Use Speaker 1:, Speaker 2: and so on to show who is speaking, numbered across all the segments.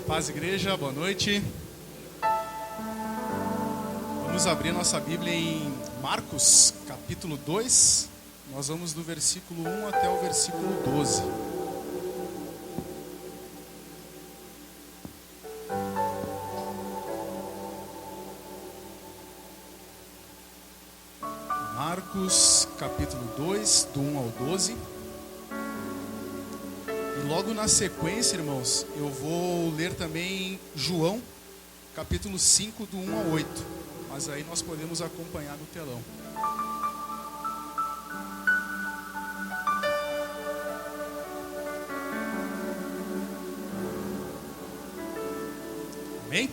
Speaker 1: Paz, igreja, boa noite. Vamos abrir nossa Bíblia em Marcos, capítulo 2. Nós vamos do versículo 1 até o versículo 12. Marcos, capítulo 2, do 1 ao 12. E logo na sequência, irmãos, eu vou ler também João, capítulo 5, do 1 ao 8. Mas aí nós podemos acompanhar no telão. Amém?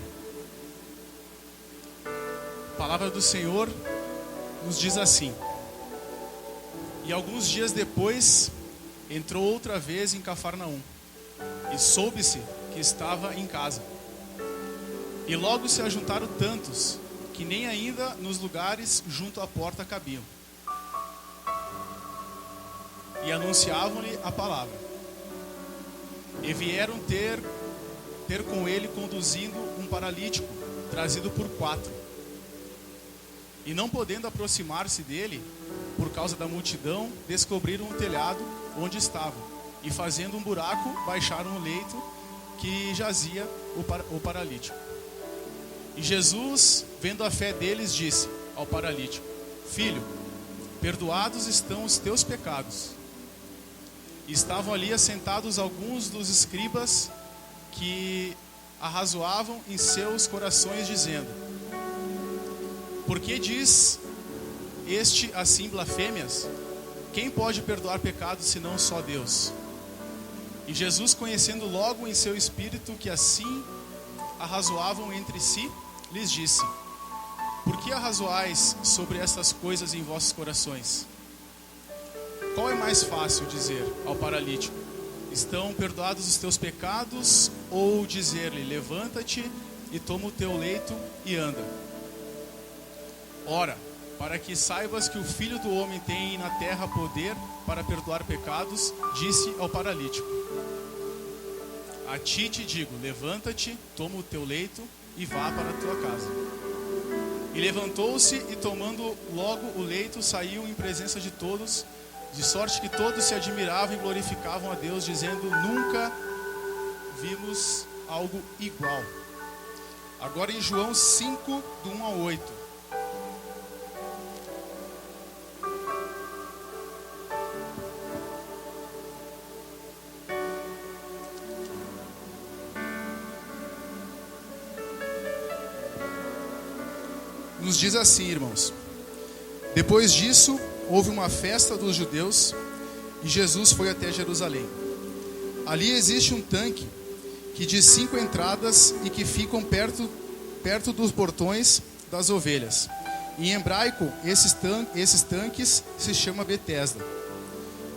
Speaker 1: A palavra do Senhor nos diz assim: E alguns dias depois entrou outra vez em Cafarnaum, e soube-se que estava em casa. E logo se ajuntaram tantos, que nem ainda nos lugares junto à porta cabiam. E anunciavam-lhe a palavra. E vieram ter com ele conduzindo um paralítico, trazido por 4. E não podendo aproximar-se dele, por causa da multidão, descobriram o telhado onde estavam, e fazendo um buraco, baixaram o leito que jazia o paralítico. E Jesus, vendo a fé deles, disse ao paralítico: Filho, perdoados estão os teus pecados. E estavam ali assentados alguns dos escribas que arrazoavam em seus corações, dizendo: Por que diz este assim blasfêmias? Quem pode perdoar pecados senão só Deus? E Jesus, conhecendo logo em seu espírito que assim arrazoavam entre si, lhes disse: Por que arrazoais sobre estas coisas em vossos corações? Qual é mais fácil dizer ao paralítico: Estão perdoados os teus pecados? Ou dizer-lhe: Levanta-te e toma o teu leito e anda? Ora, para que saibas que o Filho do Homem tem na terra poder para perdoar pecados, disse ao paralítico: A ti te digo, levanta-te, toma o teu leito e vá para a tua casa. E levantou-se e, tomando logo o leito, saiu em presença de todos, de sorte que todos se admiravam e glorificavam a Deus, dizendo: Nunca vimos algo igual. Agora em João 5, do 1 ao 8. Nos diz assim, irmãos: Depois disso, houve uma festa dos judeus e Jesus foi até Jerusalém. Ali existe um tanque que de 5 entradas e que ficam perto dos portões das ovelhas. Em hebraico, esses tanques se chamam Betesda.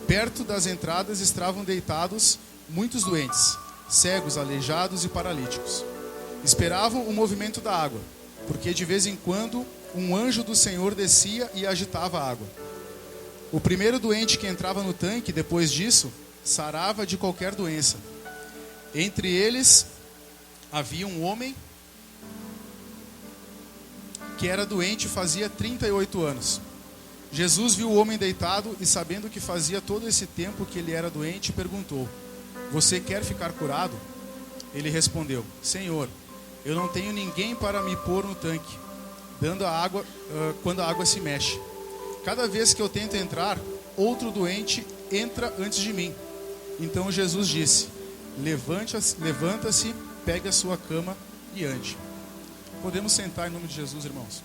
Speaker 1: Perto das entradas estavam deitados muitos doentes, cegos, aleijados e paralíticos. Esperavam o movimento da água, porque de vez em quando um anjo do Senhor descia e agitava a água. O primeiro doente que entrava no tanque, depois disso, sarava de qualquer doença. Entre eles havia um homem que era doente fazia 38 anos. Jesus viu o homem deitado e, sabendo que fazia todo esse tempo que ele era doente, perguntou: Você quer ficar curado? Ele respondeu: Senhor, eu não tenho ninguém para me pôr no tanque, quando a água se mexe. Cada vez que eu tento entrar, outro doente entra antes de mim. Então Jesus disse: Levanta-se, pegue a sua cama e ande. Podemos sentar em nome de Jesus, irmãos.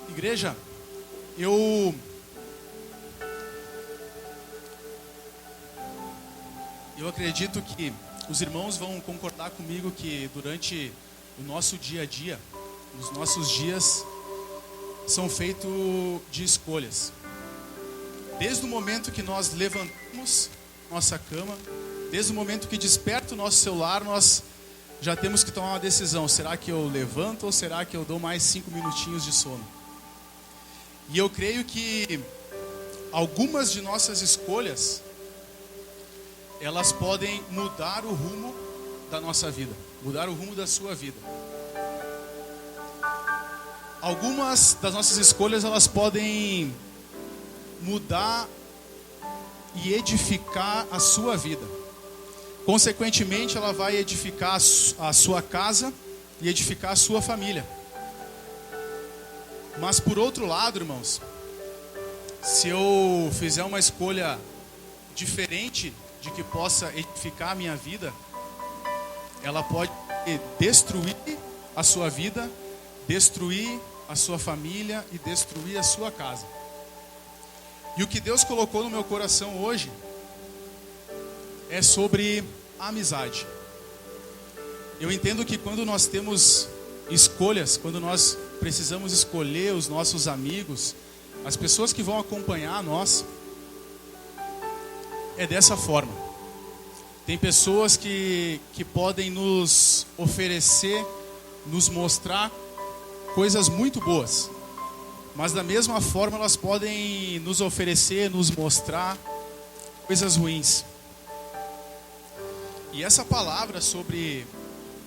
Speaker 1: Igreja, eu acredito que os irmãos vão concordar comigo que durante o nosso dia a dia, os nossos dias são feitos de escolhas. Desde o momento que nós levantamos nossa cama, desde o momento que desperta o nosso celular, nós já temos que tomar uma decisão: será que eu levanto ou será que eu dou mais 5 minutinhos de sono? E eu creio que algumas de nossas escolhas, elas podem mudar o rumo da nossa vida, mudar o rumo da sua vida. Algumas das nossas escolhas, elas podem mudar e edificar a sua vida. Consequentemente, ela vai edificar a sua casa e edificar a sua família. Mas por outro lado, irmãos, se eu fizer uma escolha diferente de que possa edificar a minha vida, ela pode destruir a sua vida, destruir a sua família e destruir a sua casa. E o que Deus colocou no meu coração hoje é sobre amizade. Eu entendo que quando nós temos escolhas, quando nós precisamos escolher os nossos amigos, as pessoas que vão acompanhar nós, é dessa forma. Tem pessoas que podem nos oferecer, nos mostrar coisas muito boas, mas da mesma forma elas podem nos oferecer, nos mostrar coisas ruins. E essa palavra sobre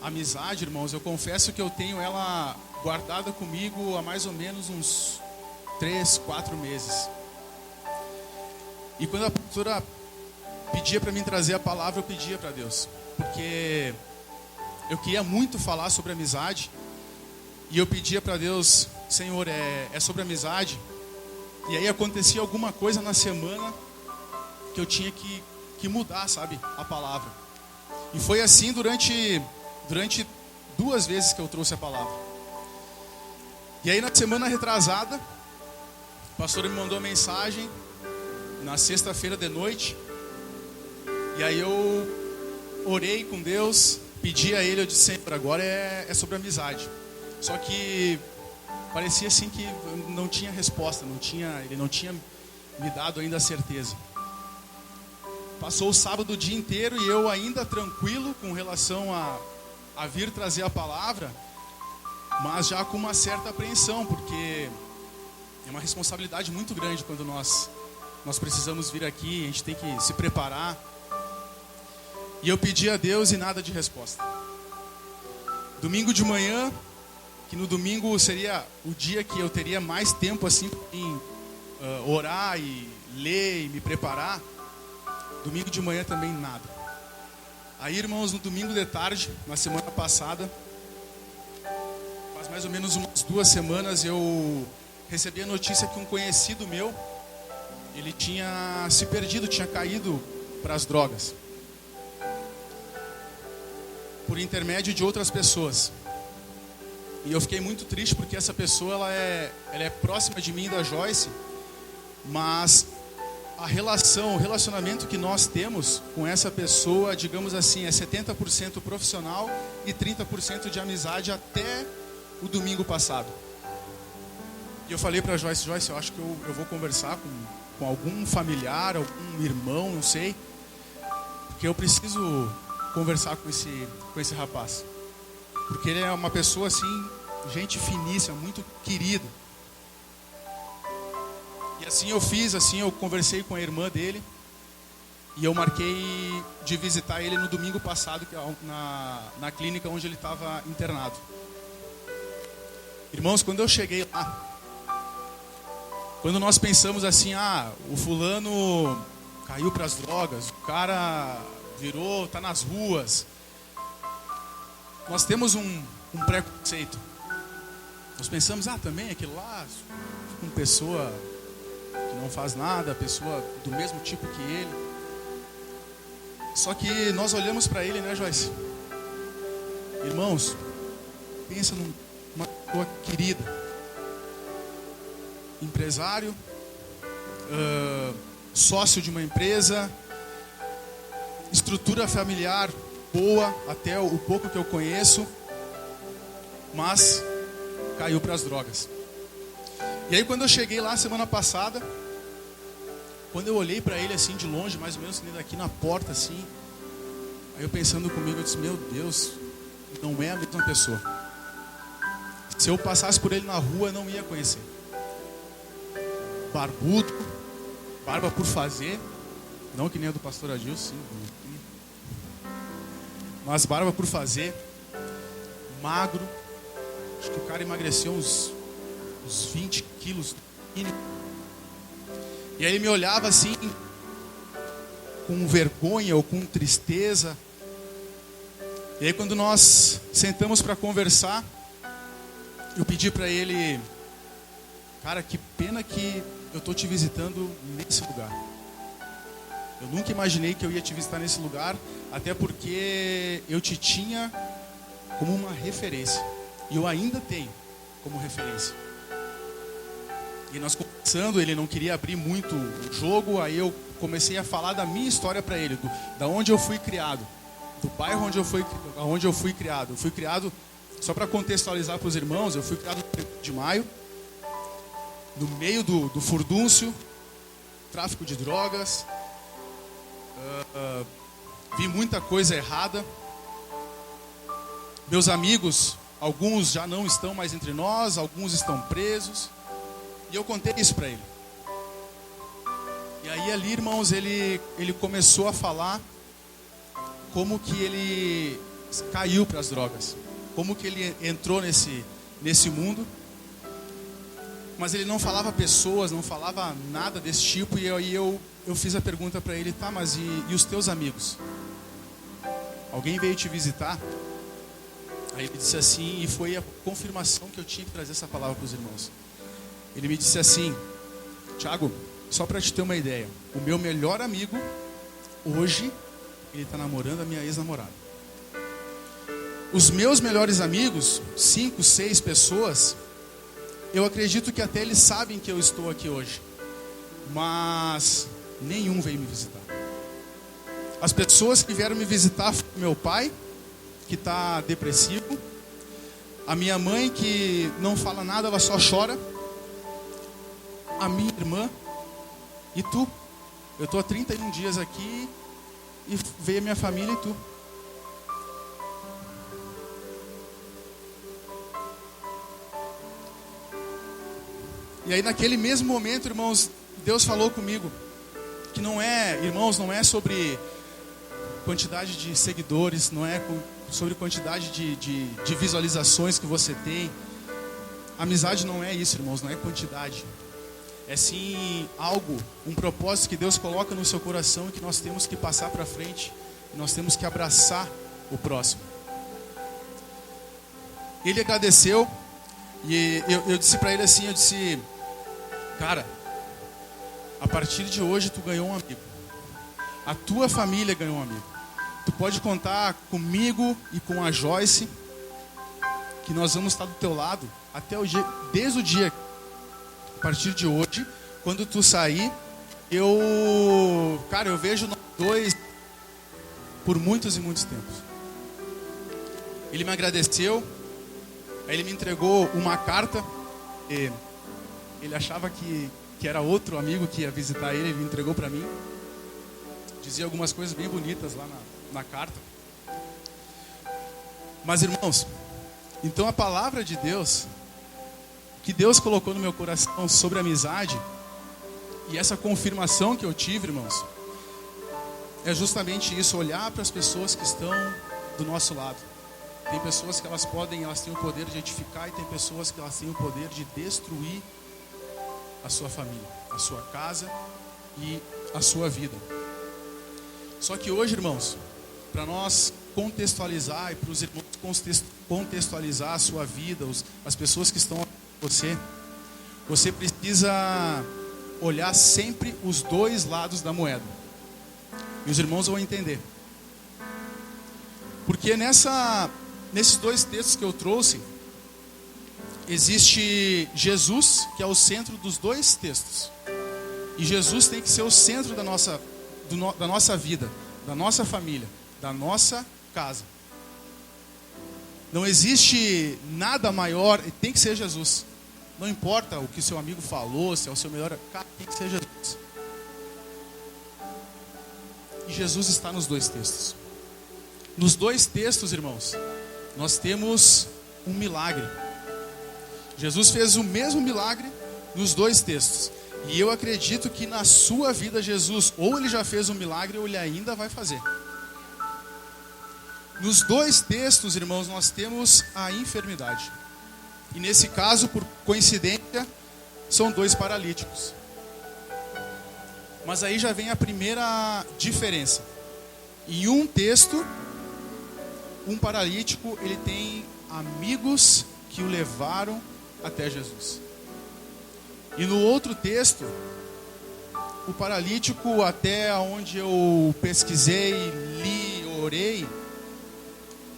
Speaker 1: amizade, irmãos, eu confesso que eu tenho ela guardada comigo há mais ou menos uns 3, 4 meses. E quando a pastora pedia para mim trazer a palavra, eu pedia para Deus, porque eu queria muito falar sobre amizade. E eu pedia para Deus: Senhor, é sobre amizade. E aí acontecia alguma coisa na semana que eu tinha que mudar, sabe, a palavra. E foi assim durante 2 vezes que eu trouxe a palavra. E aí na semana retrasada, o pastor me mandou uma mensagem na sexta-feira de noite. E aí eu orei com Deus, pedi a Ele, eu disse: Senhor, agora é sobre amizade. Só que parecia assim que não tinha resposta, ele não tinha me dado ainda a certeza. Passou o sábado o dia inteiro e eu ainda tranquilo com relação a vir trazer a palavra, mas já com uma certa apreensão, porque é uma responsabilidade muito grande quando nós precisamos vir aqui, a gente tem que se preparar. E eu pedi a Deus e nada de resposta. Domingo de manhã, que no domingo seria o dia que eu teria mais tempo assim em orar e ler e me preparar, domingo de manhã também nada. Aí, irmãos, no domingo de tarde, na semana passada, faz mais ou menos umas 2 semanas, eu recebi a notícia que um conhecido meu, ele tinha se perdido, tinha caído para as drogas, por intermédio de outras pessoas. E eu fiquei muito triste porque essa pessoa ela é próxima de mim e da Joyce, mas o relacionamento que nós temos com essa pessoa, digamos assim, é 70% profissional e 30% de amizade até o domingo passado. E eu falei para Joyce, eu acho que eu vou conversar com algum familiar, algum irmão, não sei, porque eu preciso conversar com esse rapaz. Porque ele é uma pessoa assim, gente finíssima, muito querida. E assim eu fiz, assim eu conversei com a irmã dele. E eu marquei de visitar ele no domingo passado, na clínica onde ele estava internado. Irmãos, quando eu cheguei lá, quando nós pensamos assim, o fulano caiu para as drogas, o cara virou, está nas ruas, nós temos um preconceito. Nós pensamos, também aquilo lá, uma pessoa que não faz nada, pessoa do mesmo tipo que ele. Só que nós olhamos para ele, né, Joyce? Irmãos, pensa numa pessoa querida, empresário, sócio de uma empresa, estrutura familiar boa, até o pouco que eu conheço, mas caiu para as drogas. E aí quando eu cheguei lá semana passada, quando eu olhei para ele assim de longe, mais ou menos daqui na porta assim, aí eu pensando comigo, eu disse, meu Deus, não é a mesma pessoa. Se eu passasse por ele na rua, eu não ia conhecer. Barbudo, barba por fazer, não que nem a do pastor Adilson, mas barba por fazer, magro, acho que o cara emagreceu uns 20 quilos. E aí ele me olhava assim, com vergonha ou com tristeza. E aí quando nós sentamos para conversar, eu pedi para ele: cara, que pena que eu estou te visitando nesse lugar. Eu nunca imaginei que eu ia te visitar nesse lugar, até porque eu te tinha como uma referência. E eu ainda tenho como referência. E nós conversando, ele não queria abrir muito o jogo, aí eu comecei a falar da minha história para ele, da onde eu fui criado, do bairro onde eu fui criado. Eu fui criado, só para contextualizar para os irmãos, eu fui criado no 1º de maio, no meio do furdúncio, tráfico de drogas, vi muita coisa errada. Meus amigos, alguns já não estão mais entre nós, alguns estão presos. E eu contei isso para ele. E aí ali, irmãos, ele começou a falar como que ele caiu para as drogas, como que ele entrou nesse mundo. Mas ele não falava pessoas, não falava nada desse tipo. E aí eu fiz a pergunta para ele: tá, mas e os teus amigos? Alguém veio te visitar? Aí ele disse assim, e foi a confirmação que eu tinha que trazer essa palavra para os irmãos. Ele me disse assim: Thiago, só para te ter uma ideia, o meu melhor amigo, hoje, ele está namorando a minha ex-namorada. Os meus melhores amigos, 5, 6 pessoas, eu acredito que até eles sabem que eu estou aqui hoje, mas nenhum veio me visitar. As pessoas que vieram me visitar foi meu pai, que está depressivo, a minha mãe, que não fala nada, ela só chora, a minha irmã e tu. Eu estou há 31 dias aqui e veio a minha família e tu. E aí naquele mesmo momento, irmãos, Deus falou comigo que não é, irmãos, não é sobre quantidade de seguidores, não é sobre quantidade de visualizações que você tem. Amizade não é isso, irmãos, não é quantidade. É sim algo, um propósito que Deus coloca no seu coração e que nós temos que passar para frente. E nós temos que abraçar o próximo. Ele agradeceu e eu disse para ele assim, eu disse: cara, a partir de hoje tu ganhou um amigo. A tua família ganhou um amigo. Tu pode contar comigo e com a Joyce, que nós vamos estar do teu lado até o dia, desde o dia, a partir de hoje, quando tu sair, eu vejo nós dois por muitos e muitos tempos. Ele me agradeceu, aí ele me entregou uma carta, ele achava que era outro amigo que ia visitar ele me entregou para mim. Dizia algumas coisas bem bonitas lá na carta. Mas, irmãos, então a palavra de Deus, que Deus colocou no meu coração sobre amizade, e essa confirmação que eu tive, irmãos, é justamente isso: olhar para as pessoas que estão do nosso lado. Tem pessoas que elas têm o poder de edificar, e tem pessoas que elas têm o poder de destruir a sua família, a sua casa e a sua vida. Só que hoje, irmãos, para nós contextualizar e para os irmãos contextualizar a sua vida, as pessoas que estão com você precisa olhar sempre os dois lados da moeda. E os irmãos vão entender. Porque nesses dois textos que eu trouxe, existe Jesus, que é o centro dos dois textos. E Jesus tem que ser o centro da nossa vida, da nossa família, da nossa casa. Não existe nada maior, tem que ser Jesus. Não importa o que o seu amigo falou, se é o seu melhor, cara, tem que ser Jesus. E Jesus está nos dois textos. Nos dois textos, irmãos, nós temos um milagre. Jesus fez o mesmo milagre nos dois textos. E eu acredito que na sua vida Jesus, ou ele já fez um milagre, ou ele ainda vai fazer. Nos dois textos, irmãos, nós temos a enfermidade. E nesse caso, por coincidência, são dois paralíticos. Mas aí já vem a primeira diferença. Em um texto, um paralítico, ele tem amigos que o levaram até Jesus. E no outro texto, o paralítico, até onde eu pesquisei, li, orei,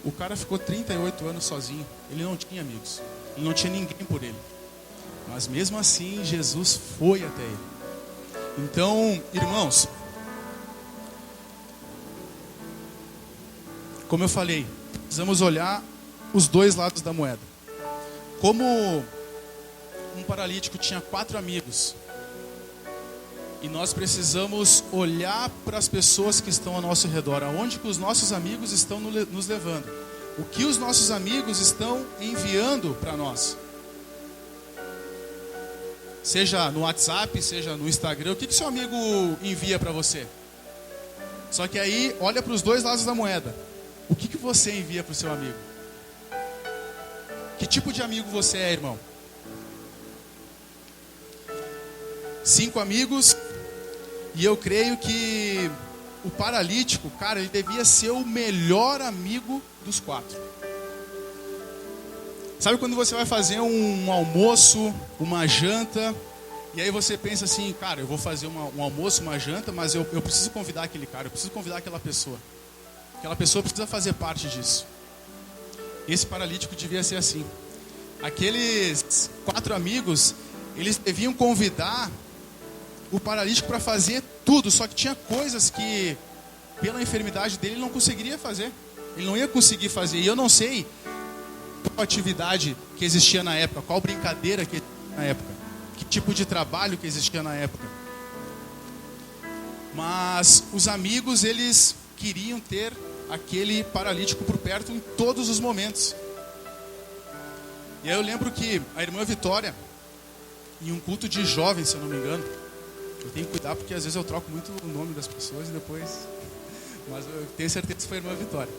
Speaker 1: o cara ficou 38 anos sozinho. Ele não tinha amigos. Ele não tinha ninguém por ele. Mas mesmo assim, Jesus foi até ele. Então, irmãos, como eu falei, precisamos olhar os dois lados da moeda. Como um paralítico tinha 4 amigos, e nós precisamos olhar para as pessoas que estão ao nosso redor, aonde que os nossos amigos estão nos levando, o que os nossos amigos estão enviando para nós, seja no WhatsApp, seja no Instagram, o que seu amigo envia para você? Só que aí, olha para os dois lados da moeda, o que você envia para o seu amigo? Que tipo de amigo você é, irmão? 5 amigos, e eu creio que o paralítico, cara, ele devia ser o melhor amigo dos 4. Sabe quando você vai fazer um almoço, uma janta, e aí você pensa assim, cara, eu vou fazer um almoço, uma janta, mas eu preciso convidar aquele cara, eu preciso convidar aquela pessoa. Aquela pessoa precisa fazer parte disso. Esse paralítico devia ser assim. Aqueles 4 amigos, eles deviam convidar o paralítico para fazer tudo, só que tinha coisas que, pela enfermidade dele, ele não conseguiria fazer. Ele não ia conseguir fazer. E eu não sei qual atividade que existia na época, qual brincadeira que existia na época, que tipo de trabalho que existia na época. Mas os amigos, eles queriam ter aquele paralítico por perto em todos os momentos. E aí eu lembro que a irmã Vitória, em um culto de jovens, se eu não me engano, eu tenho que cuidar porque às vezes eu troco muito o nome das pessoas e depois... Mas eu tenho certeza que foi a irmã Vitória.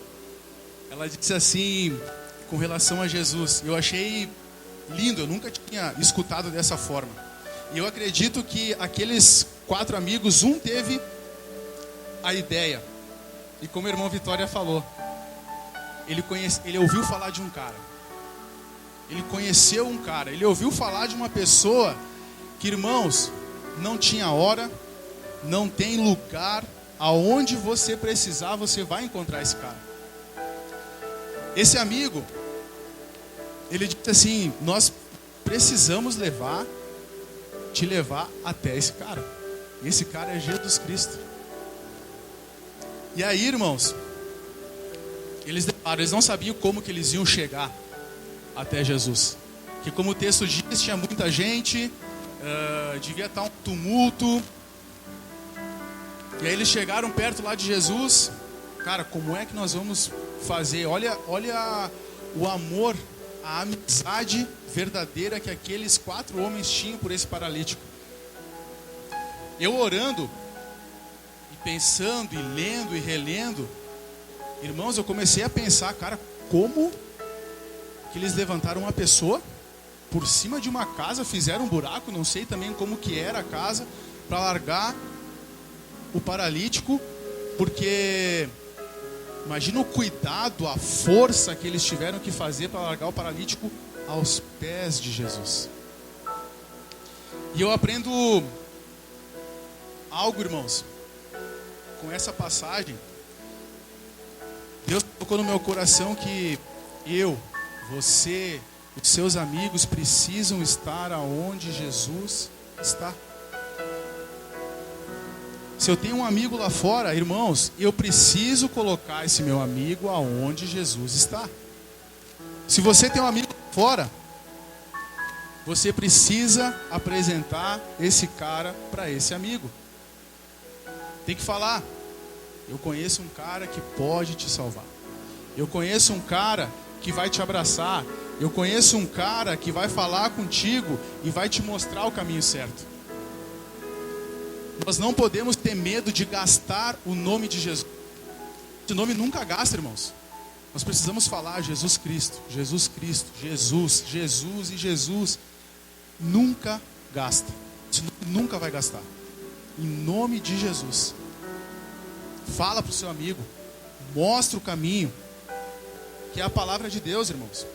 Speaker 1: Ela disse assim, com relação a Jesus, eu achei lindo, eu nunca tinha escutado dessa forma. E eu acredito que aqueles 4 amigos, um teve a ideia. E como a irmã Vitória falou, ele ouviu falar de um cara. Ele conheceu um cara, ele ouviu falar de uma pessoa que, irmãos, não tinha hora, não tem lugar, aonde você precisar, você vai encontrar esse cara. Esse amigo, ele disse assim, nós precisamos te levar até esse cara. Esse cara é Jesus Cristo. E aí, irmãos, eles não sabiam como que eles iam chegar até Jesus. Que como o texto diz, tinha muita gente, devia estar um tumulto. E aí eles chegaram perto lá de Jesus. Cara, como é que nós vamos fazer? Olha o amor, a amizade verdadeira que aqueles 4 homens tinham por esse paralítico. Eu orando, e pensando, e lendo, e relendo, irmãos, eu comecei a pensar, cara, como que eles levantaram uma pessoa por cima de uma casa, fizeram um buraco, não sei também como que era a casa, para largar o paralítico, porque imagina o cuidado, a força que eles tiveram que fazer para largar o paralítico aos pés de Jesus. E eu aprendo algo, irmãos, com essa passagem. Deus colocou no meu coração que você, os seus amigos precisam estar aonde Jesus está. Se eu tenho um amigo lá fora, irmãos, eu preciso colocar esse meu amigo aonde Jesus está. Se você tem um amigo lá fora, você precisa apresentar esse cara para esse amigo. Tem que falar, eu conheço um cara que pode te salvar. Eu conheço um cara que vai te abraçar. Eu conheço um cara que vai falar contigo e vai te mostrar o caminho certo. Nós não podemos ter medo de gastar o nome de Jesus. Esse nome nunca gasta, irmãos. Nós precisamos falar Jesus Cristo, Jesus Cristo, Jesus, Jesus e Jesus. Nunca gasta. Esse nome nunca vai gastar. Em nome de Jesus. Fala para o seu amigo. Mostra o caminho. Que é a palavra de Deus, irmãos.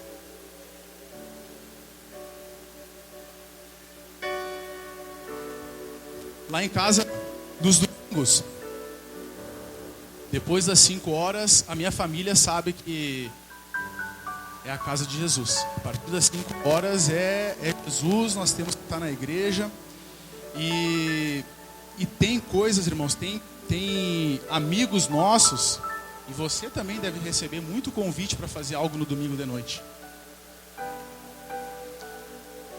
Speaker 1: Lá em casa, nos domingos, depois das 5 horas, a minha família sabe que é a casa de Jesus. A partir das 5 horas é Jesus, nós temos que estar na igreja. E tem coisas, irmãos, tem amigos nossos, e você também deve receber muito convite para fazer algo no domingo de noite.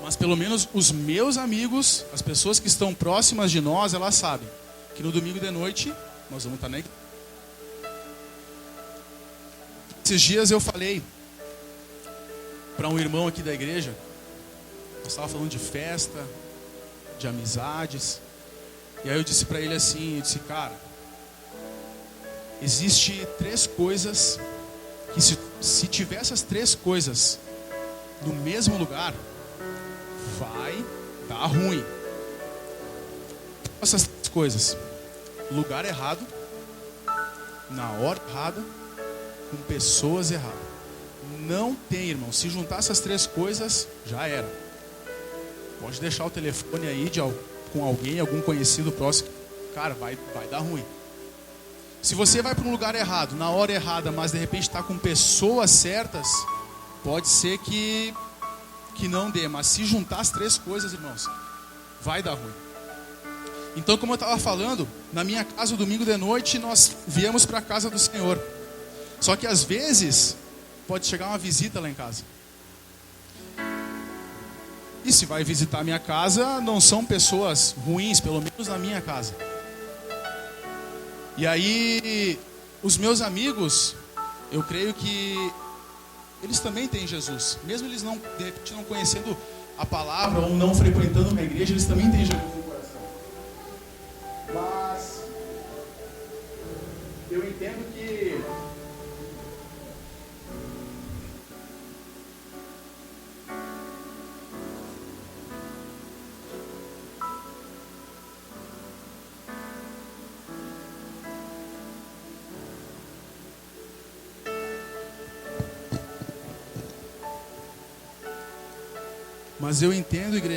Speaker 1: Mas pelo menos os meus amigos, as pessoas que estão próximas de nós, elas sabem que no domingo de noite nós vamos estar na igreja. Esses dias eu falei para um irmão aqui da igreja, nós estávamos falando de festa, de amizades, e aí eu disse para ele assim, eu disse, cara, existe 3 coisas que se tiver essas 3 coisas no mesmo lugar, vai dar ruim. Essas 3 coisas: lugar errado, na hora errada, com pessoas erradas. Não tem, irmão. Se juntar essas 3 coisas, já era. Pode deixar o telefone aí com alguém, algum conhecido próximo. Cara, vai dar ruim. Se você vai para um lugar errado, na hora errada, mas de repente está com pessoas certas, pode ser que não dê. Mas se juntar as 3 coisas, irmãos, vai dar ruim. Então, como eu estava falando, na minha casa, domingo de noite, nós viemos para a casa do Senhor. Só que às vezes pode chegar uma visita lá em casa. E se vai visitar a minha casa, não são pessoas ruins, pelo menos na minha casa. E aí, os meus amigos, eu creio que eles também têm Jesus. Mesmo eles não, de repente, não conhecendo a palavra ou não frequentando uma igreja, eles também têm Jesus no coração. Mas eu entendo que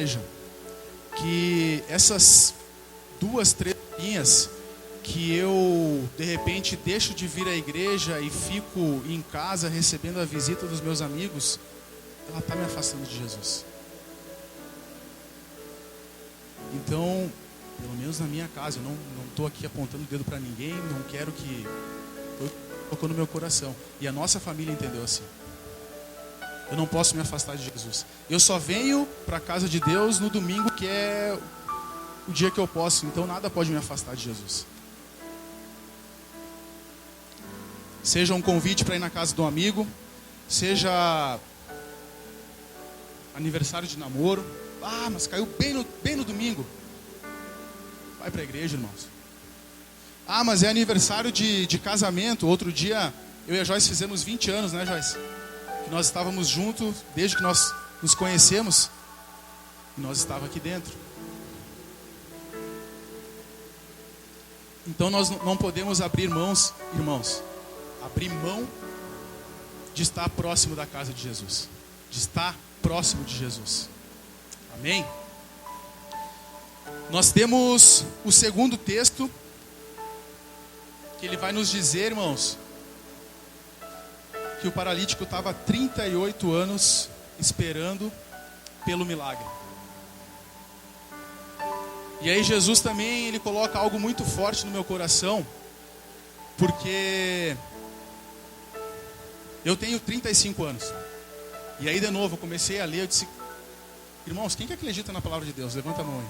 Speaker 1: igreja, que essas 2, 3 linhas que eu de repente deixo de vir à igreja e fico em casa recebendo a visita dos meus amigos, ela está me afastando de Jesus. Então, pelo menos na minha casa, eu não estou aqui apontando o dedo para ninguém, não quero que... Tocou no meu coração. E a nossa família entendeu assim. Eu não posso me afastar de Jesus. Eu só venho para a casa de Deus no domingo, que é o dia que eu posso. Então nada pode me afastar de Jesus. Seja um convite para ir na casa de um amigo, seja aniversário de namoro. Ah, mas caiu bem no domingo. Vai para a igreja, irmãos. Ah, mas é aniversário de casamento. Outro dia, eu e a Joyce fizemos 20 anos, né, Joyce? Que nós estávamos juntos desde que nós nos conhecemos. E nós estávamos aqui dentro. Então nós não podemos abrir mãos, irmãos. Abrir mão de estar próximo da casa de Jesus. De estar próximo de Jesus. Amém? Nós temos o segundo texto, que ele vai nos dizer, irmãos, que o paralítico estava 38 anos esperando pelo milagre. E aí Jesus também, ele coloca algo muito forte no meu coração, porque eu tenho 35 anos. E aí de novo eu comecei a ler, eu disse, irmãos, quem que acredita na palavra de Deus? Levanta a mão aí.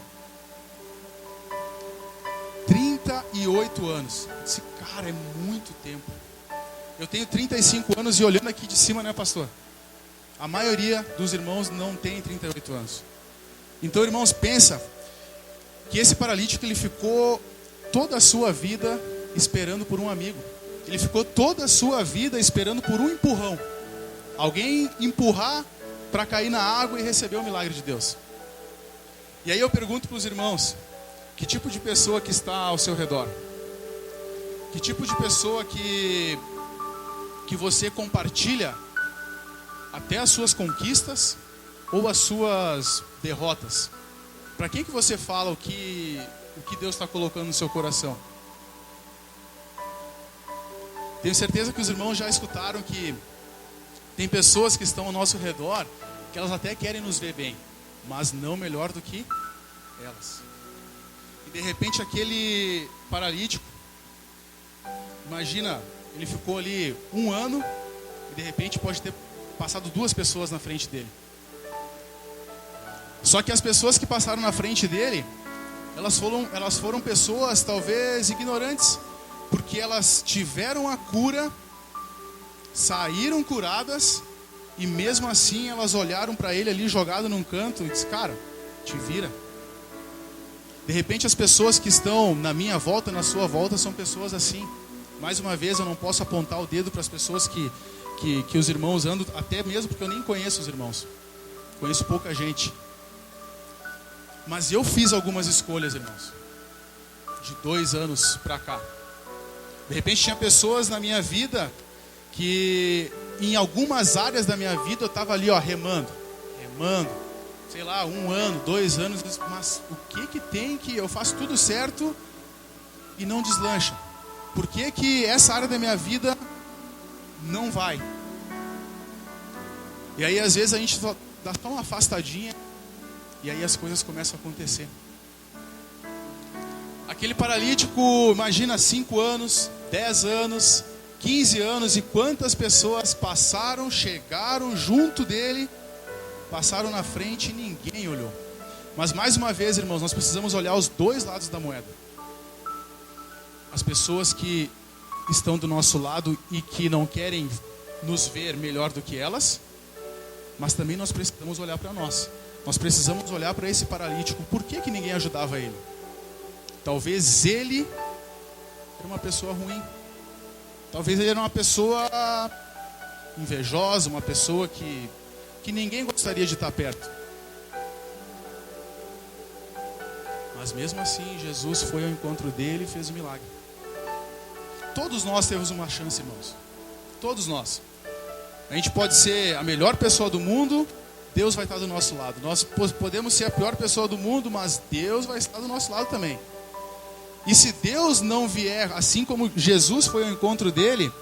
Speaker 1: 38 anos. Eu disse, cara, é muito tempo. Eu tenho 35 anos e olhando aqui de cima, né, pastor? A maioria dos irmãos não tem 38 anos. Então, irmãos, pensa, que esse paralítico ele ficou toda a sua vida esperando por um amigo. Ele ficou toda a sua vida esperando por um empurrão. Alguém empurrar para cair na água e receber o milagre de Deus. E aí eu pergunto para os irmãos, que tipo de pessoa que está ao seu redor? Que tipo de pessoa que você compartilha até as suas conquistas ou as suas derrotas? Para quem que você fala o que Deus está colocando no seu coração? Tenho certeza que os irmãos já escutaram que tem pessoas que estão ao nosso redor que elas até querem nos ver bem, mas não melhor do que elas. E de repente aquele paralítico, imagina, ele ficou ali 1 ano e de repente pode ter passado 2 pessoas na frente dele. Só que as pessoas que passaram na frente dele, elas foram pessoas talvez ignorantes, porque elas tiveram a cura, saíram curadas, e mesmo assim elas olharam para ele ali jogado num canto e disse: cara, te vira. De repente as pessoas que estão na minha volta, na sua volta, são pessoas assim. Mais uma vez eu não posso apontar o dedo para as pessoas que os irmãos andam, até mesmo porque eu nem conheço os irmãos. Conheço pouca gente. Mas eu fiz algumas escolhas, irmãos, de 2 anos para cá. De repente tinha pessoas na minha vida que em algumas áreas da minha vida eu estava ali, remando, sei lá, 1 ano, 2 anos, mas o que tem que eu faço tudo certo e não deslancha? Por que essa área da minha vida não vai? E aí às vezes a gente dá só uma afastadinha e aí as coisas começam a acontecer. Aquele paralítico, imagina 5 anos, 10 anos, 15 anos, e quantas pessoas passaram, chegaram junto dele, passaram na frente e ninguém olhou. Mas mais uma vez, irmãos, nós precisamos olhar os 2 lados da moeda. As pessoas que estão do nosso lado e que não querem nos ver melhor do que elas, mas também nós precisamos olhar para nós. Nós precisamos olhar para esse paralítico. Por que ninguém ajudava ele? Talvez ele era uma pessoa ruim. Talvez ele era uma pessoa invejosa, uma pessoa que ninguém gostaria de estar perto. Mas mesmo assim, Jesus foi ao encontro dele e fez o milagre. Todos nós temos uma chance, irmãos. Todos nós. A gente pode ser a melhor pessoa do mundo, Deus vai estar do nosso lado. Nós podemos ser a pior pessoa do mundo, mas Deus vai estar do nosso lado também. E se Deus não vier, assim como Jesus foi ao encontro dele,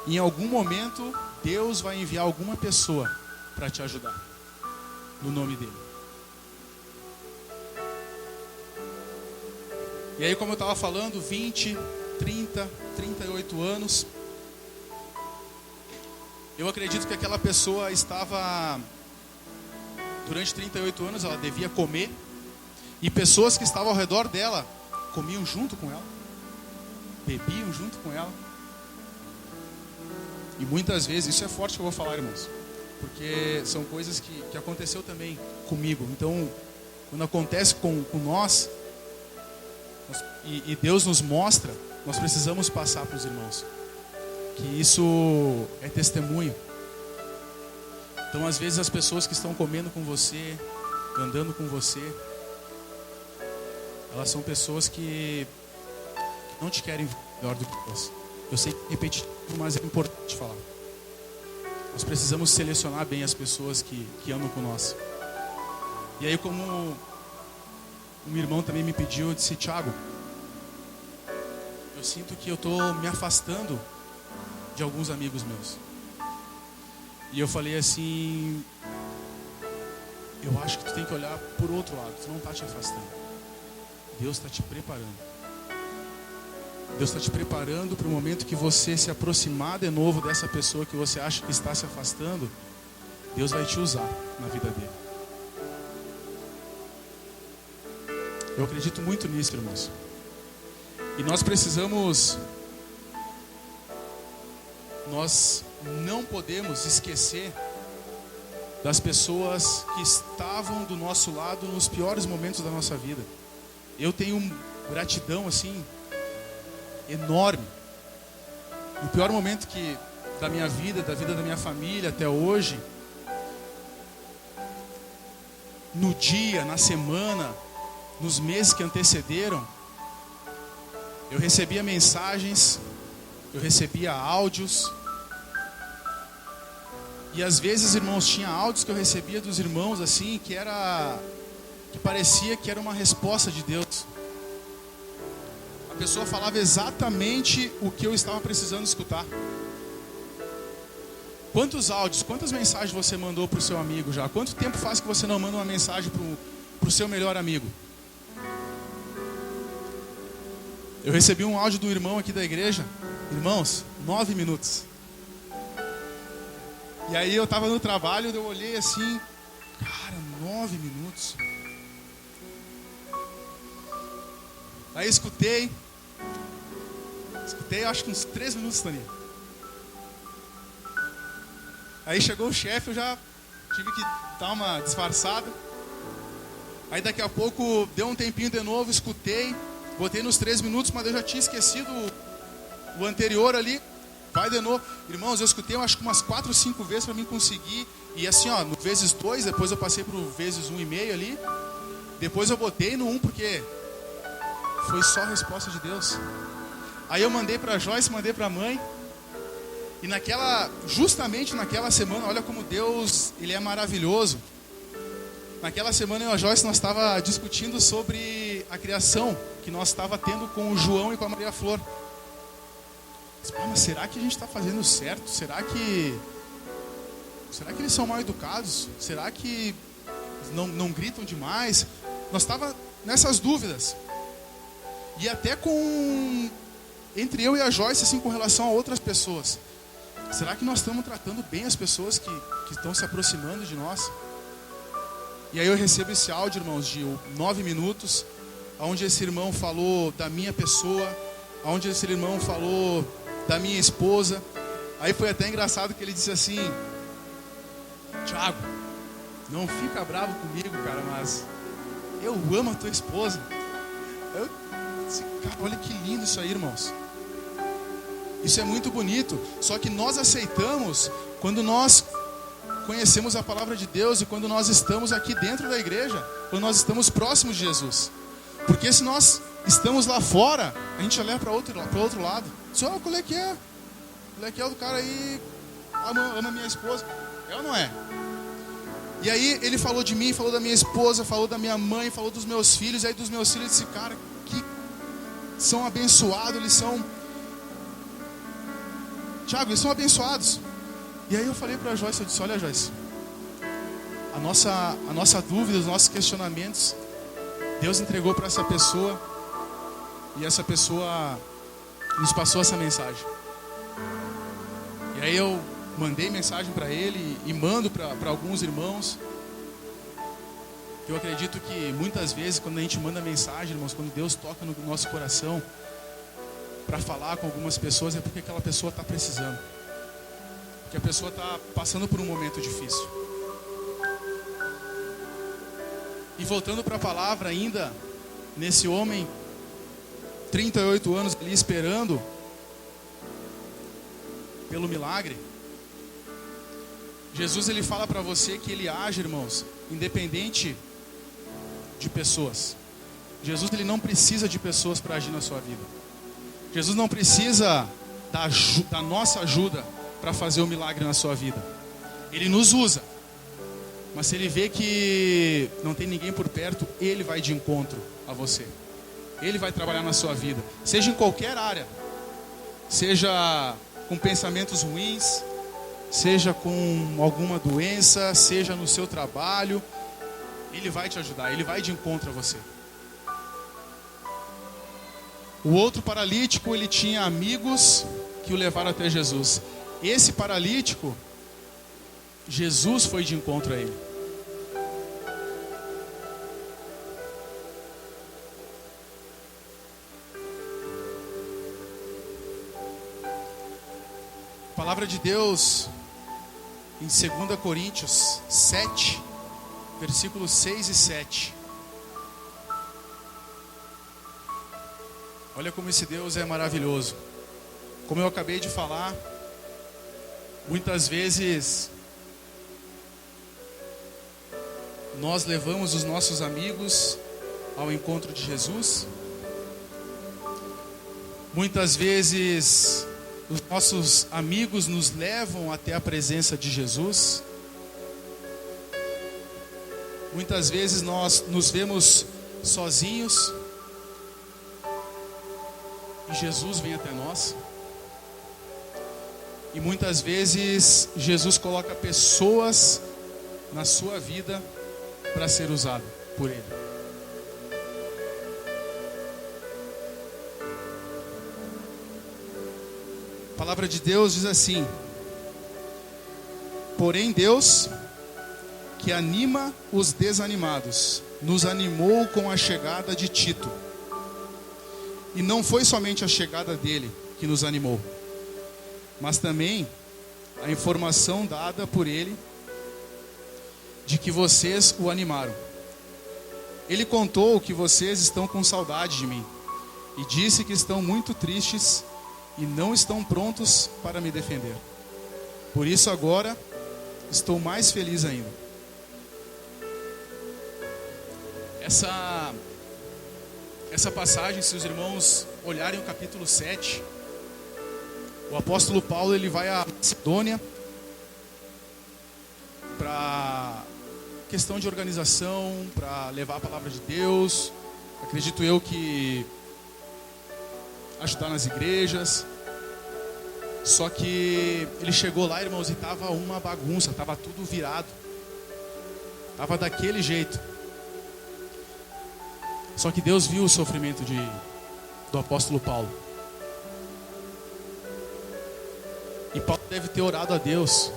Speaker 1: em algum momento Deus vai enviar alguma pessoa para te ajudar, no nome dele. E aí, como eu estava falando, 20, 30, 38 anos, eu acredito que aquela pessoa estava, durante 38 anos, ela devia comer, e pessoas que estavam ao redor dela comiam junto com ela, bebiam junto com ela. E muitas vezes, isso é forte que eu vou falar, irmãos, porque são coisas que aconteceu também comigo. Então, quando acontece com nós, e Deus nos mostra, nós precisamos passar para os irmãos que isso é testemunho. Então, às vezes as pessoas que estão comendo com você, andando com você, elas são pessoas que não te querem melhor do que você. Eu sei que é repetitivo, mas é importante falar. Nós precisamos selecionar bem as pessoas que andam com nós. E aí, como um irmão também me pediu, eu disse: Thiago, eu sinto que eu estou me afastando de alguns amigos meus. E eu falei assim: eu acho que tu tem que olhar por outro lado. Tu não está te afastando. Deus está te preparando. Deus está te preparando para o momento que você se aproximar de novo dessa pessoa que você acha que está se afastando. Deus vai te usar na vida dele. Eu acredito muito nisso, irmãos. E nós não podemos esquecer das pessoas que estavam do nosso lado nos piores momentos da nossa vida. eu tenho gratidão assim enorme. No pior momento da minha vida, da vida da minha família até hoje, no dia, na semana, nos meses que antecederam, eu recebia mensagens, eu recebia áudios. E às vezes, irmãos, tinha áudios que eu recebia dos irmãos assim, que parecia que era uma resposta de Deus. A pessoa falava exatamente o que eu estava precisando escutar. Quantos áudios, quantas mensagens você mandou para o seu amigo já? Quanto tempo faz que você não manda uma mensagem para o seu melhor amigo? Eu recebi um áudio do irmão aqui da igreja. Irmãos, 9 minutos. E aí eu estava no trabalho, eu olhei assim, cara, 9 minutos. Aí escutei acho que uns 3 minutos, Toninho. Aí chegou o chefe, eu já tive que dar uma disfarçada. Aí daqui a pouco deu um tempinho de novo, escutei, botei nos 3 minutos, mas eu já tinha esquecido o anterior ali. Vai de novo. Irmãos, eu escutei acho que umas 4 ou 5 vezes para mim conseguir. E assim, ó, no vezes 2, depois eu passei pro vezes 1,5 ali. Depois eu botei no 1 porque foi só a resposta de Deus. Aí eu mandei para Joyce, mandei para a mãe. E justamente naquela semana, olha como Deus, Ele é maravilhoso. Naquela semana eu e a Joyce, nós estava discutindo sobre a criação que nós estava tendo com o João e com a Maria Flor. Mas será que a gente está fazendo certo? Será que eles são mal educados? Será que não gritam demais? Nós estava nessas dúvidas. E até entre eu e a Joyce, assim, com relação a outras pessoas. Será que nós estamos tratando bem as pessoas que estão se aproximando de nós? E aí eu recebo esse áudio, irmãos, de 9 minutos, onde esse irmão falou da minha pessoa, onde esse irmão falou da minha esposa. Aí foi até engraçado que ele disse assim: Thiago, não fica bravo comigo, cara, mas eu amo a tua esposa. Eu disse, cara, olha que lindo isso aí, irmãos. Isso é muito bonito. Só que nós aceitamos quando nós conhecemos a palavra de Deus e quando nós estamos aqui dentro da igreja, quando nós estamos próximos de Jesus. Porque se nós estamos lá fora, a gente olha para outro lado. Só, qual é que é? Qual é que é o do cara aí? Ama minha esposa. É ou não é? E aí ele falou de mim, falou da minha esposa, falou da minha mãe, falou dos meus filhos. E aí dos meus filhos disse, cara, que são abençoados, eles são... Thiago, eles são abençoados. E aí eu falei para a Joyce, eu disse, olha Joyce, a nossa dúvida, os nossos questionamentos, Deus entregou para essa pessoa. E essa pessoa nos passou essa mensagem. E aí eu mandei mensagem para ele e mando para alguns irmãos. Eu acredito que muitas vezes quando a gente manda mensagem, irmãos, quando Deus toca no nosso coração para falar com algumas pessoas, é porque aquela pessoa está precisando. Porque a pessoa está passando por um momento difícil. E voltando para a palavra ainda, nesse homem, 38 anos ali esperando pelo milagre, Jesus ele fala para você que ele age, irmãos, independente de pessoas. Jesus ele não precisa de pessoas para agir na sua vida. Jesus não precisa da nossa ajuda para fazer o milagre na sua vida. Ele nos usa. Mas se ele vê que não tem ninguém por perto, ele vai de encontro a você. Ele vai trabalhar na sua vida, seja em qualquer área, seja com pensamentos ruins, seja com alguma doença, seja no seu trabalho, ele vai te ajudar, ele vai de encontro a você. O outro paralítico, ele tinha amigos que o levaram até Jesus. Esse paralítico, Jesus foi de encontro a ele. A palavra de Deus em 2 Coríntios 7, versículos 6 e 7. Olha como esse Deus é maravilhoso. Como eu acabei de falar, muitas vezes nós levamos os nossos amigos ao encontro de Jesus. Muitas vezes os nossos amigos nos levam até a presença de Jesus. Muitas vezes nós nos vemos sozinhos e Jesus vem até nós. E muitas vezes Jesus coloca pessoas na sua vida para ser usado por Ele. A palavra de Deus diz assim: porém Deus, que anima os desanimados, nos animou com a chegada de Tito. E não foi somente a chegada dele que nos animou, mas também a informação dada por ele de que vocês o animaram. Ele contou que vocês estão com saudade de mim e disse que estão muito tristes e não estão prontos para me defender. Por isso agora estou mais feliz ainda. Essa passagem, se os irmãos olharem o capítulo 7, o apóstolo Paulo ele vai à Macedônia para questão de organização, para levar a palavra de Deus, acredito eu que ajudar nas igrejas. Só que ele chegou lá, irmãos, e estava uma bagunça, estava tudo virado, estava daquele jeito. Só que Deus viu o sofrimento do apóstolo Paulo. E Paulo deve ter orado a Deus.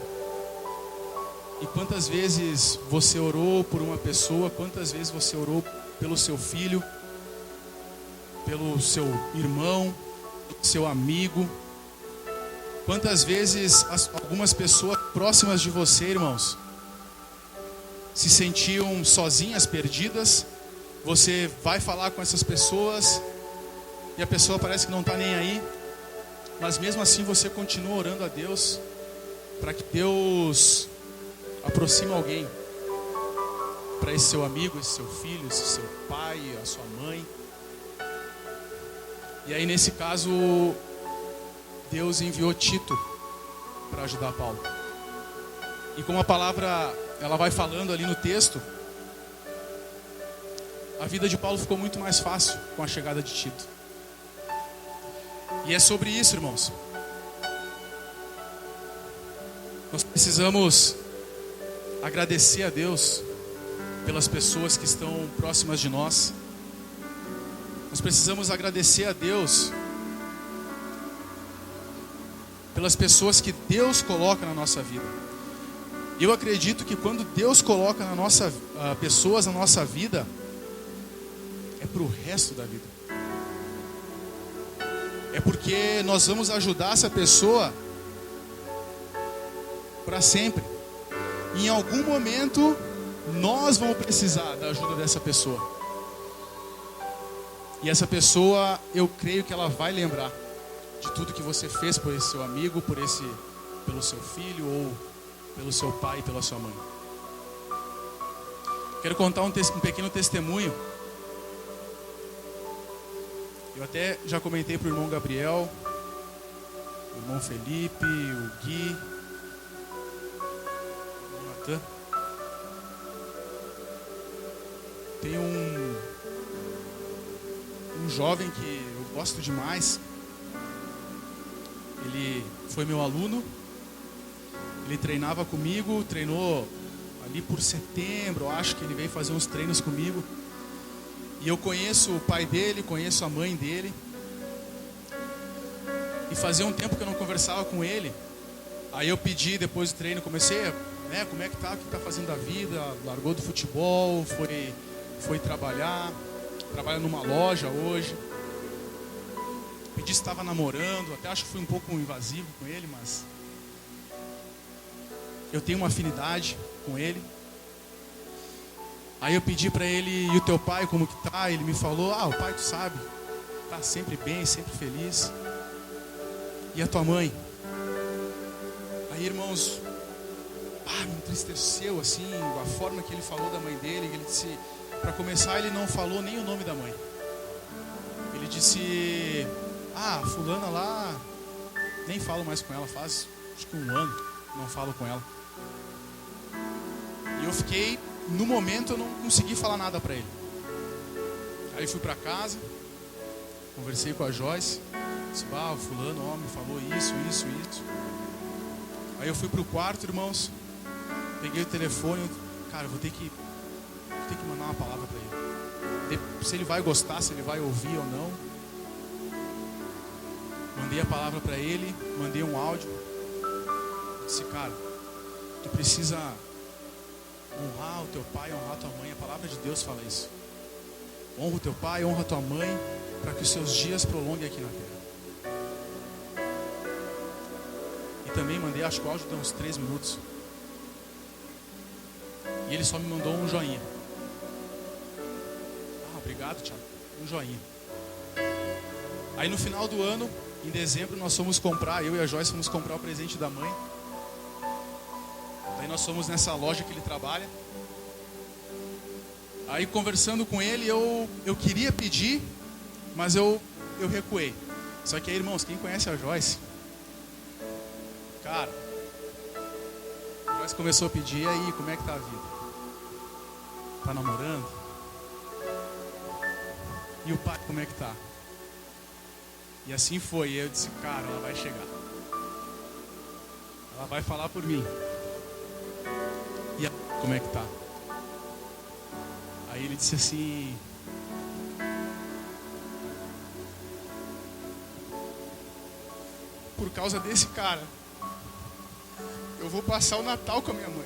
Speaker 1: E quantas vezes você orou por uma pessoa, quantas vezes você orou pelo seu filho, pelo seu irmão, pelo seu amigo. Quantas vezes algumas pessoas próximas de você, irmãos, se sentiam sozinhas, perdidas. Você vai falar com essas pessoas e a pessoa parece que não está nem aí, mas mesmo assim você continua orando a Deus para que Deus aproxime alguém para esse seu amigo, esse seu filho, esse seu pai, a sua mãe. E aí nesse caso Deus enviou Tito para ajudar Paulo. E como a palavra ela vai falando ali no texto, a vida de Paulo ficou muito mais fácil com a chegada de Tito. E é sobre isso, irmãos. Nós precisamos agradecer a Deus pelas pessoas que estão próximas de nós. Nós precisamos agradecer a Deus pelas pessoas que Deus coloca na nossa vida. Eu acredito que quando Deus coloca pessoas na nossa vida, é para o resto da vida. É porque nós vamos ajudar essa pessoa para sempre. Em algum momento, nós vamos precisar da ajuda dessa pessoa. E essa pessoa, eu creio que ela vai lembrar de tudo que você fez por esse seu amigo, pelo seu filho, ou pelo seu pai e pela sua mãe. Quero contar um pequeno testemunho. Eu até já comentei para o irmão Gabriel, o irmão Felipe, o Gui, o irmão Natan. Tem um jovem que eu gosto demais. Ele foi meu aluno. Ele treinava comigo, treinou ali por setembro, eu acho que ele veio fazer uns treinos comigo. E eu conheço o pai dele, conheço a mãe dele. E fazia um tempo que eu não conversava com ele. Aí eu pedi depois do treino, comecei, como é que tá, o que tá fazendo da vida? Largou do futebol, foi trabalha numa loja hoje. Pedi se estava namorando, até acho que fui um pouco invasivo com ele, mas eu tenho uma afinidade com ele. Aí eu pedi para ele, e o teu pai como que tá? Ele me falou, o pai tu sabe, tá sempre bem, sempre feliz. E a tua mãe? Aí, irmãos, me entristeceu assim, a forma que ele falou da mãe dele. Ele disse, para começar, ele não falou nem o nome da mãe. Ele disse, fulana lá, nem falo mais com ela, faz acho que 1 ano, não falo com ela. E eu fiquei, no momento eu não consegui falar nada para ele. Aí fui para casa, conversei com a Joyce, disse, o fulano, me falou isso. Aí eu fui pro quarto, irmãos, peguei o telefone, cara, vou ter que mandar uma palavra para ele. Se ele vai gostar, se ele vai ouvir ou não. Mandei a palavra para ele, mandei um áudio. Disse, cara, tu precisa honrar o teu pai, honrar a tua mãe. A palavra de Deus fala isso. Honra o teu pai, honra a tua mãe, para que os seus dias prolonguem aqui na terra. E também mandei, acho que o áudio deu uns 3 minutos. E ele só me mandou um joinha. Obrigado, Thiago. Um joinha. Aí no final do ano, em dezembro, nós fomos comprar, eu e a Joyce fomos comprar o presente da mãe. Daí nós fomos nessa loja que ele trabalha. Aí conversando com ele, eu queria pedir, mas eu recuei. Só que aí, irmãos, quem conhece a Joyce? Cara, a Joyce começou a pedir, e aí, como é que tá a vida? Tá namorando? E o pai, como é que tá? E assim foi. E eu disse, cara, ela vai chegar. Ela vai falar por mim. E a... como é que tá? Aí ele disse assim, por causa desse cara, eu vou passar o Natal com a minha mãe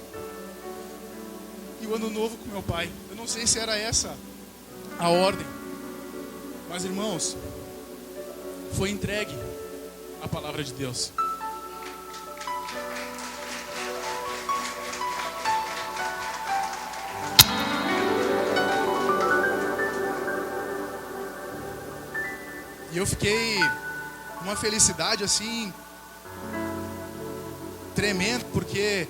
Speaker 1: e o Ano Novo com meu pai. Eu não sei se era essa a ordem, mas, irmãos, foi entregue a palavra de Deus. E eu fiquei uma felicidade assim tremendo, porque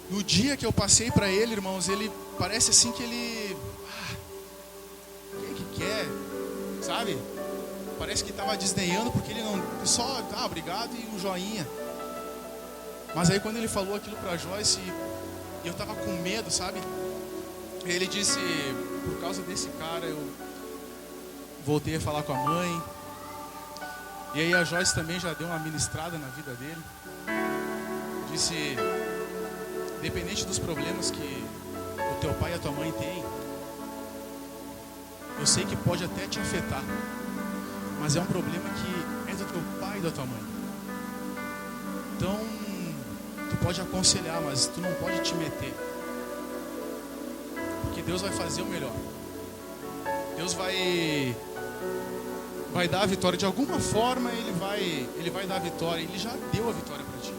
Speaker 1: no dia que eu passei para ele, irmãos, ele parece assim que ele quem que quer, sabe? Parece que estava desdenhando, porque ele não só obrigado e um joinha. Mas aí quando ele falou aquilo para Joyce, eu estava com medo, sabe? Ele disse, por causa desse cara eu voltei a falar com a mãe. E aí a Joyce também já deu uma ministrada na vida dele. Disse, independente dos problemas que o teu pai e a tua mãe têm, eu sei que pode até te afetar, mas é um problema que é do teu pai e da tua mãe. Então, tu pode aconselhar, mas tu não pode te meter, porque Deus vai fazer o melhor. Deus vai dar a vitória. De alguma forma ele vai dar a vitória. Ele já deu a vitória para ti.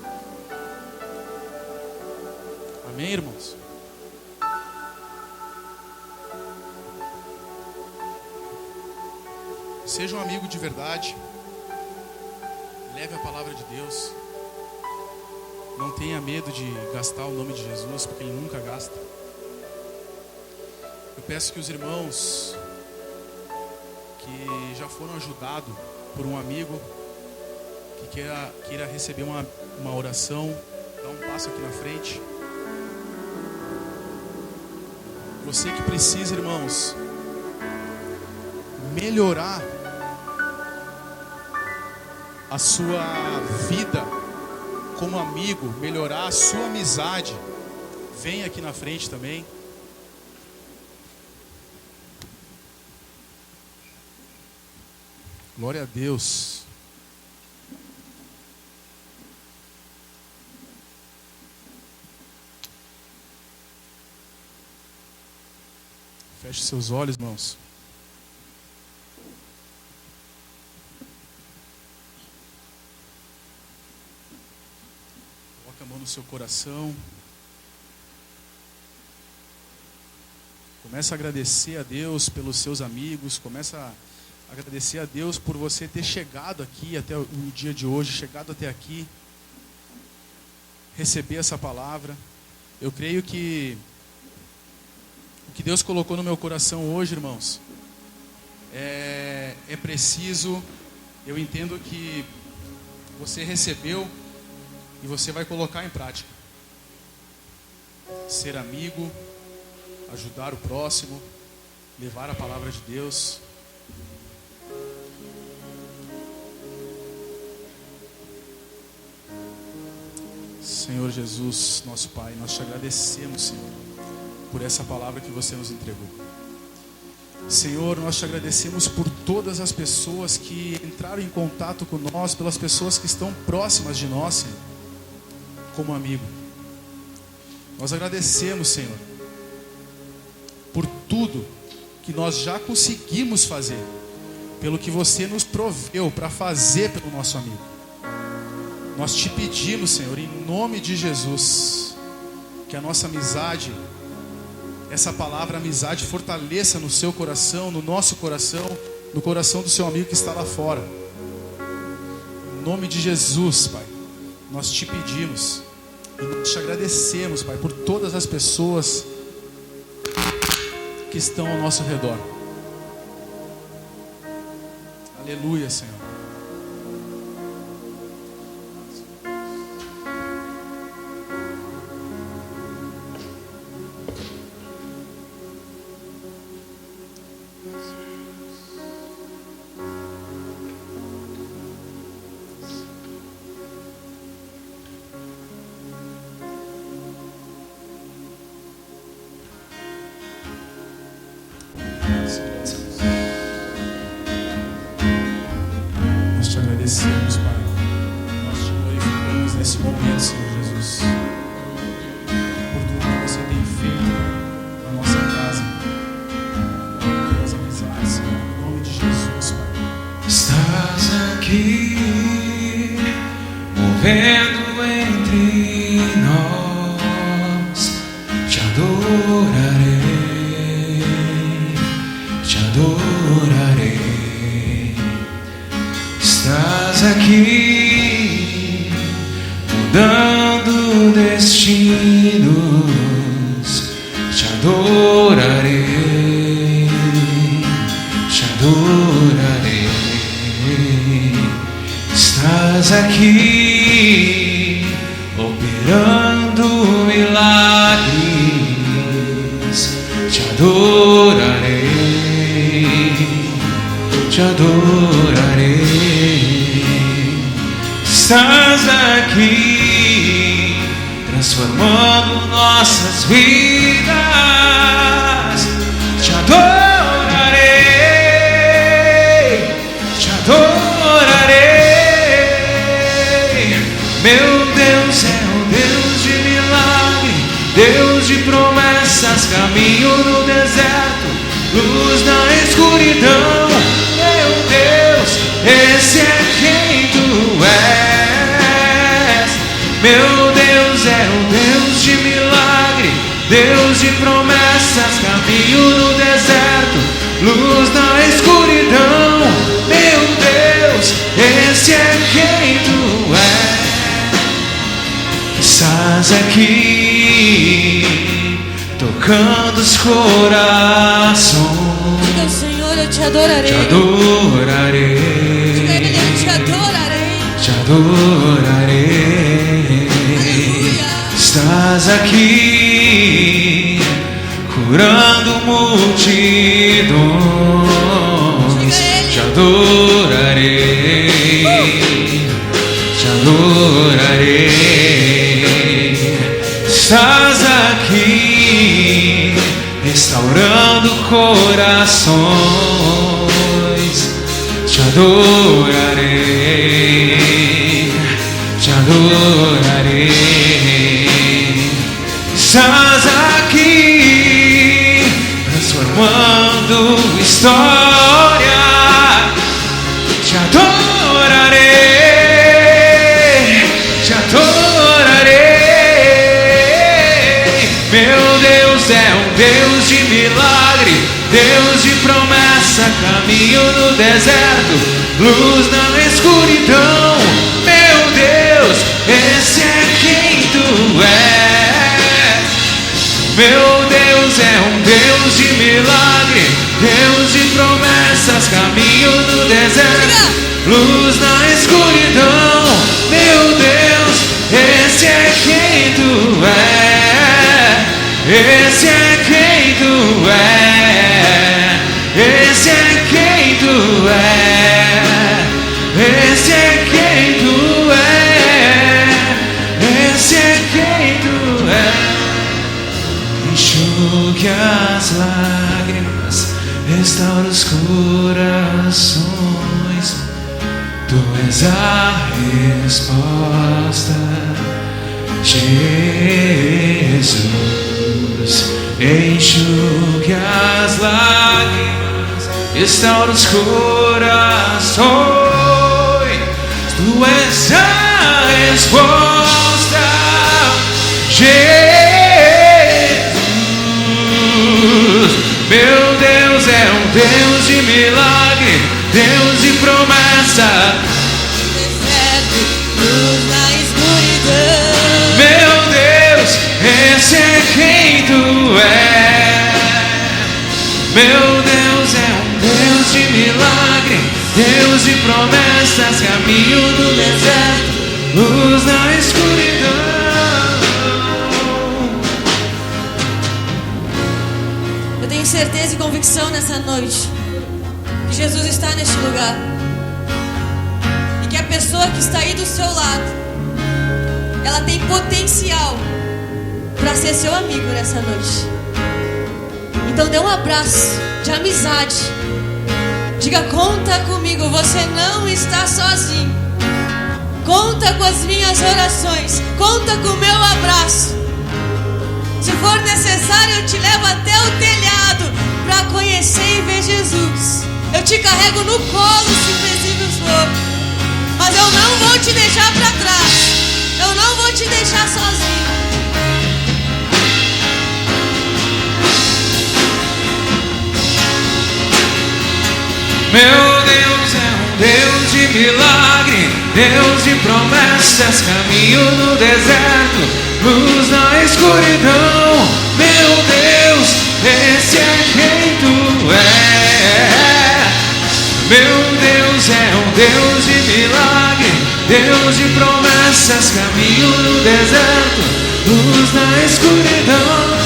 Speaker 1: Amém, irmãos? Seja um amigo de verdade. Leve a palavra de Deus. Não tenha medo de gastar o nome de Jesus, porque Ele nunca gasta. Eu peço que os irmãos que já foram ajudados por um amigo, que queira receber uma oração, dá um passo aqui na frente. Você que precisa, irmãos, melhorar a sua vida como amigo, melhorar a sua amizade, vem aqui na frente também. Glória a Deus. Feche seus olhos, irmãos. Coloca a mão no seu coração. Começa a agradecer a Deus pelos seus amigos. Começa a agradecer a Deus por você ter chegado aqui até o dia de hoje, chegado até aqui, receber essa palavra. Eu creio que o que Deus colocou no meu coração hoje, irmãos, é preciso. Eu entendo que você recebeu e você vai colocar em prática. Ser amigo, ajudar o próximo, levar a palavra de Deus. Senhor Jesus, nosso Pai, nós te agradecemos, Senhor, por essa palavra que você nos entregou. Senhor, nós te agradecemos por todas as pessoas que entraram em contato com nós, pelas pessoas que estão próximas de nós, Senhor, como amigo. Nós agradecemos, Senhor, por tudo que nós já conseguimos fazer, pelo que você nos proveu para fazer pelo nosso amigo. Nós te pedimos, Senhor, em nome de Jesus, que a nossa amizade, essa palavra amizade, fortaleça no seu coração, no nosso coração, no coração do seu amigo que está lá fora. Em nome de Jesus, Pai, nós te pedimos e nós te agradecemos, Pai, por todas as pessoas que estão ao nosso redor. Aleluia, Senhor. Nós te agradecemos, Pai. Nós te glorificamos nesse momento, Senhor Jesus, por tudo que você tem feito na nossa casa, pelas amizades, Senhor, em nome de Jesus, Pai.
Speaker 2: Estás aqui, movendo entre nós, te adorarei, te adorarei. Estás aqui, mudando destinos, te adorarei, te adorarei. Estás aqui, operando milagres, te adorarei, te adorarei. Estás aqui, transformando nossas vidas, te adorarei, te adorarei. Meu Deus é um Deus de milagre, Deus de promessas, caminho no deserto, luz na escuridão. Meu Deus, esse é quem tu és. Meu Deus é um Deus de milagre, Deus de promessas, caminho no deserto, luz na escuridão. Meu Deus, esse é quem tu és. Estás aqui, tocando os corações.
Speaker 3: Diga, Senhor, eu te adorarei.
Speaker 2: Te adorarei.
Speaker 3: Diga, Ele, eu te adorarei.
Speaker 2: Te adorarei.
Speaker 3: Aleluia.
Speaker 2: Estás aqui, curando multidões. Te adorarei, te adorarei. Estás aqui, restaurando corações. Te adorarei, te adorarei. Estás aqui, transformando história. Te adorarei, te adorarei. Meu Deus é um Deus de milagre, Deus de promessas, promessa, caminho no deserto, luz na escuridão. Meu Deus, esse é quem tu és. Meu Deus é um Deus de milagre, Deus de promessas, caminho no deserto, luz na escuridão. Meu Deus, esse é quem tu é. Esse é quem tu é. Esse é quem tu é. Esse é quem tu é. Esse é quem tu é. Enxugue as lágrimas, restaura os corações. Tu és a resposta, Jesus. Enxugue as lágrimas, restaura os corações. Tu és a resposta, Jesus. Meu Deus é um Deus de milagre, Deus de promessa.
Speaker 3: Deserto, luz na escuridão.
Speaker 2: Meu Deus, esse é quem tu é. Meu Deus é um Deus de milagre, Deus de promessas, caminho no deserto, luz na escuridão.
Speaker 3: Eu tenho certeza e convicção nessa noite que Jesus está neste lugar e que a pessoa que está aí do seu lado, ela tem potencial para ser seu amigo nessa noite. Então dê um abraço de amizade. Diga: conta comigo, você não está sozinho. Conta com as minhas orações, conta com o meu abraço. Se for necessário, eu te levo até o telhado para conhecer e ver Jesus. Eu te carrego no colo se preciso for. Mas eu não vou te deixar para trás. Eu não vou te deixar sozinho.
Speaker 2: Meu Deus é um Deus de milagre, Deus de promessas, caminho no deserto, luz na escuridão. Meu Deus, esse é quem tu é. Meu Deus é um Deus de milagre, Deus de promessas, caminho no deserto, luz na escuridão.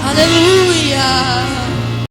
Speaker 3: Aleluia.